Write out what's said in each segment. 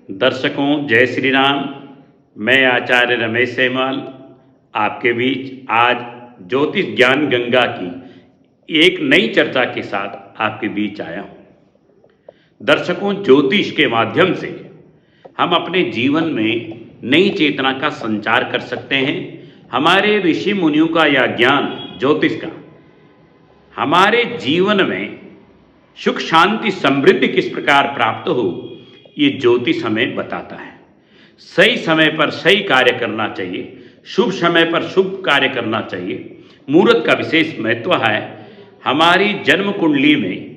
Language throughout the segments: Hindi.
दर्शकों जय श्री राम। मैं आचार्य रमेश सेमवाल आपके बीच आज ज्योतिष ज्ञान गंगा की एक नई चर्चा के साथ आपके बीच आया हूँ। दर्शकों, ज्योतिष के माध्यम से हम अपने जीवन में नई चेतना का संचार कर सकते हैं। हमारे ऋषि मुनियों का यह ज्ञान ज्योतिष का हमारे जीवन में सुख शांति समृद्धि किस प्रकार प्राप्त हो, ये ज्योतिष हमें बताता है। सही समय पर सही कार्य करना चाहिए, शुभ समय पर शुभ कार्य करना चाहिए। मुहूर्त का विशेष महत्व है। हमारी जन्म कुंडली में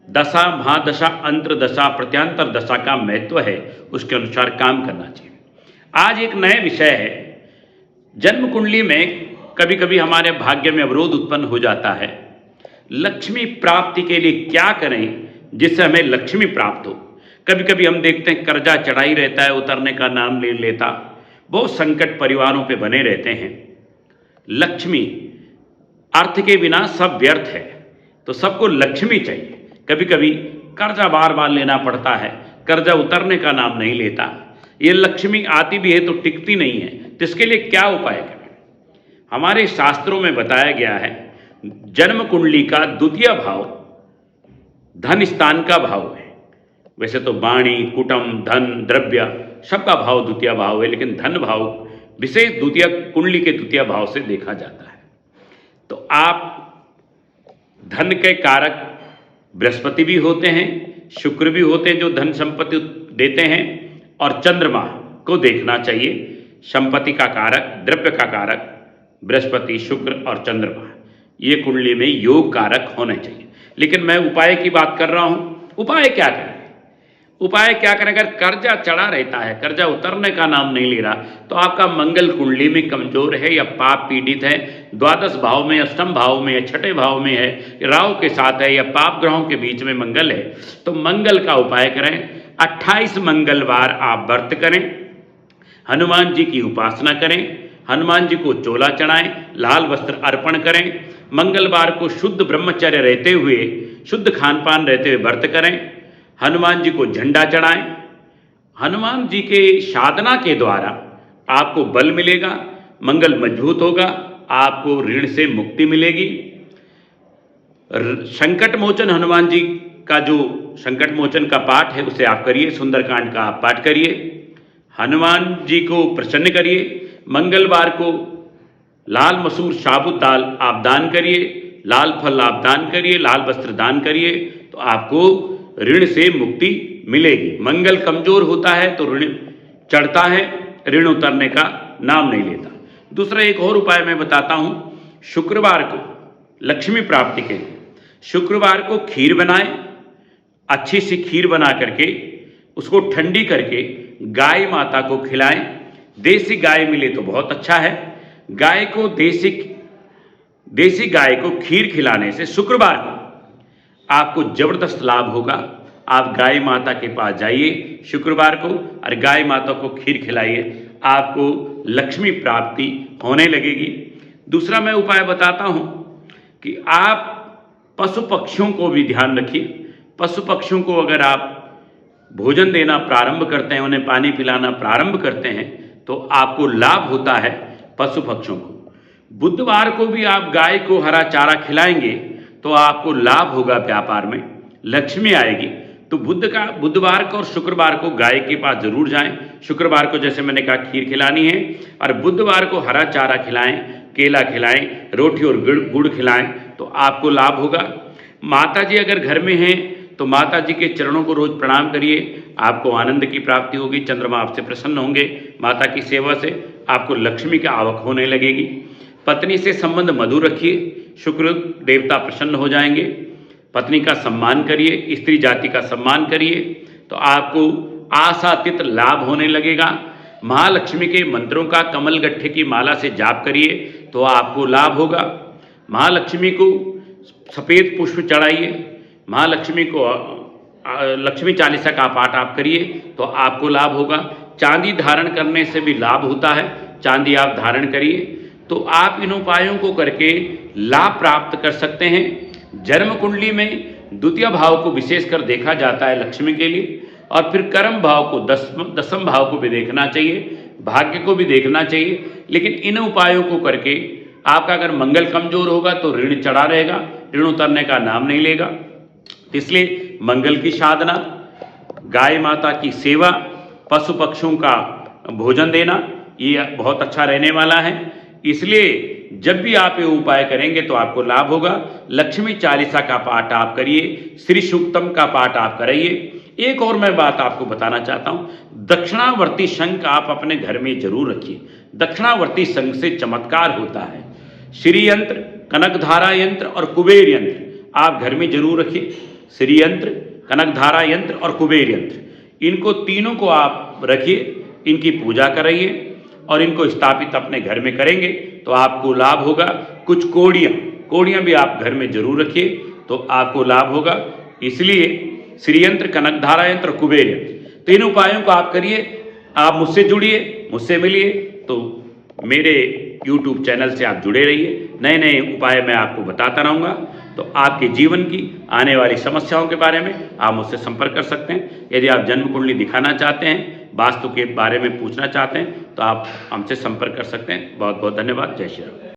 दशा, महादशा, अंतर्दशा, प्रत्यांतर दशा का महत्व है, उसके अनुसार काम करना चाहिए। आज एक नया विषय है। जन्म कुंडली में कभी कभी हमारे भाग्य में अवरोध उत्पन्न हो जाता है। लक्ष्मी प्राप्ति के लिए क्या करें जिससे हमें लक्ष्मी प्राप्त हो। कभी कभी हम देखते हैं कर्जा चढ़ाई रहता है, उतरने का नाम ले लेता। बहुत संकट परिवारों पे बने रहते हैं। लक्ष्मी, अर्थ के बिना सब व्यर्थ है, तो सबको लक्ष्मी चाहिए। कभी कभी कर्जा बार बार लेना पड़ता है, कर्जा उतरने का नाम नहीं लेता। ये लक्ष्मी आती भी है तो टिकती नहीं है, तो इसके लिए क्या उपाय करें। हमारे शास्त्रों में बताया गया है, जन्म कुंडली का द्वितीय भाव धन स्थान का भाव है। वैसे तो वाणी, कुटुंब, धन, द्रव्य सबका भाव द्वितीय भाव है, लेकिन धन भाव विशेष द्वितीय कुंडली के द्वितीय भाव से देखा जाता है। तो आप धन के कारक बृहस्पति भी होते हैं, शुक्र भी होते हैं जो धन संपत्ति देते हैं, और चंद्रमा को देखना चाहिए। संपत्ति का कारक, द्रव्य का कारक बृहस्पति, शुक्र और चंद्रमा, ये कुंडली में योग कारक होने चाहिए। लेकिन मैं उपाय की बात कर रहा हूं। उपाय क्या करें? उपाय क्या करें? अगर कर्जा चढ़ा रहता है, कर्जा उतरने का नाम नहीं ले रहा, तो आपका मंगल कुंडली में कमजोर है या पाप पीड़ित है, द्वादश भाव में, अष्टम भाव में, या छठे भाव में है, राहु के साथ है, या पाप ग्रहों के बीच में मंगल है, तो मंगल का उपाय करें। 28 मंगलवार आप व्रत करें, हनुमान जी की उपासना करें, हनुमान जी को चोला चढ़ाएं, लाल वस्त्र अर्पण करें। मंगलवार को शुद्ध ब्रह्मचर्य रहते हुए, शुद्ध खान पान रहते हुए व्रत करें। हनुमान जी को झंडा चढ़ाएं। हनुमान जी के साधना के द्वारा आपको बल मिलेगा, मंगल मजबूत होगा, आपको ऋण से मुक्ति मिलेगी। संकट मोचन हनुमान जी का जो संकट मोचन का पाठ है उसे आप करिए, सुंदरकांड का आप पाठ करिए, हनुमान जी को प्रसन्न करिए। मंगलवार को लाल मसूर साबुत दाल आप दान करिए, लाल फल आप दान करिए, लाल वस्त्र दान करिए, तो आपको ऋण से मुक्ति मिलेगी। मंगल कमजोर होता है तो ऋण चढ़ता है, ऋण उतरने का नाम नहीं लेता। दूसरा एक और उपाय मैं बताता हूं। शुक्रवार को लक्ष्मी प्राप्ति के लिए शुक्रवार को खीर बनाएं, अच्छी सी खीर बना करके उसको ठंडी करके गाय माता को खिलाएं। देसी गाय मिले तो बहुत अच्छा है। गाय को देसी गाय को खीर खिलाने से शुक्रवार को आपको जबरदस्त लाभ होगा। आप गाय माता के पास जाइए शुक्रवार को और गाय माता को खीर खिलाइए, आपको लक्ष्मी प्राप्ति होने लगेगी। दूसरा मैं उपाय बताता हूं कि आप पशु पक्षियों को भी ध्यान रखिए। पशु पक्षियों को अगर आप भोजन देना प्रारंभ करते हैं, उन्हें पानी पिलाना प्रारंभ करते हैं, तो आपको लाभ होता है पशु पक्षियों को। बुधवार को भी आप गाय को हरा चारा खिलाएंगे तो आपको लाभ होगा, व्यापार में लक्ष्मी आएगी। तो बुधवार को और शुक्रवार को गाय के पास जरूर जाएं। शुक्रवार को जैसे मैंने कहा खीर खिलानी है, और बुधवार को हरा चारा खिलाएं, केला खिलाएं, रोटी और गुड़ खिलाएं, तो आपको लाभ होगा। माता जी अगर घर में हैं तो माता जी के चरणों को रोज प्रणाम करिए, आपको आनंद की प्राप्ति होगी। चंद्रमा आपसे प्रसन्न होंगे। माता की सेवा से आपको लक्ष्मी का आवक होने लगेगी। पत्नी से संबंध मधुर रखिए, शुक्र देवता प्रसन्न हो जाएंगे। पत्नी का सम्मान करिए, स्त्री जाति का सम्मान करिए, तो आपको आशातीत लाभ होने लगेगा। महालक्ष्मी के मंत्रों का कमल गट्ठे की माला से जाप करिए तो आपको लाभ होगा। महालक्ष्मी को सफ़ेद पुष्प चढ़ाइए, महालक्ष्मी को लक्ष्मी चालीसा का पाठ आप करिए तो आपको लाभ होगा। चांदी धारण करने से भी लाभ होता है, चांदी आप धारण करिए, तो आप इन उपायों को करके लाभ प्राप्त कर सकते हैं। जन्म कुंडली में द्वितीय भाव को विशेषकर देखा जाता है लक्ष्मी के लिए, और फिर कर्म भाव को दसम भाव को भी देखना चाहिए, भाग्य को भी देखना चाहिए। लेकिन इन उपायों को करके आपका अगर मंगल कमजोर होगा तो ऋण चढ़ा रहेगा, ऋण उतरने का नाम नहीं लेगा। इसलिए मंगल की साधना, गाय माता की सेवा, पशु पक्षियों का भोजन देना, ये बहुत अच्छा रहने वाला है। इसलिए जब भी आप ये उपाय करेंगे तो आपको लाभ होगा। लक्ष्मी चालीसा का पाठ आप करिए, श्री सूक्तम का पाठ आप कराइए। एक और मैं बात आपको बताना चाहता हूँ, दक्षिणावर्ती शंख आप अपने घर में जरूर रखिए। दक्षिणावर्ती शंख से चमत्कार होता है। श्री यंत्र, कनकधारा यंत्र और कुबेर यंत्र आप घर में जरूर रखिए। श्री यंत्र, कनकधारा यंत्र और कुबेर यंत्र, इनको तीनों को आप रखिए, इनकी पूजा कराइए और इनको स्थापित अपने घर में करेंगे तो आपको लाभ होगा। कुछ कोड़ियाँ भी आप घर में जरूर रखिए तो आपको लाभ होगा। इसलिए श्री यंत्र, कनकधारा यंत्र, कुबेर यंत्र, तीन उपायों को आप करिए। आप मुझसे जुड़िए, मुझसे मिलिए, तो मेरे YouTube चैनल से आप जुड़े रहिए। नए नए उपाय मैं आपको बताता रहूँगा। तो आपके जीवन की आने वाली समस्याओं के बारे में आप मुझसे संपर्क कर सकते हैं। यदि आप जन्म कुंडली दिखाना चाहते हैं, वास्तु के बारे में पूछना चाहते हैं, तो आप हमसे संपर्क कर सकते हैं। बहुत बहुत धन्यवाद। जय श्री राम।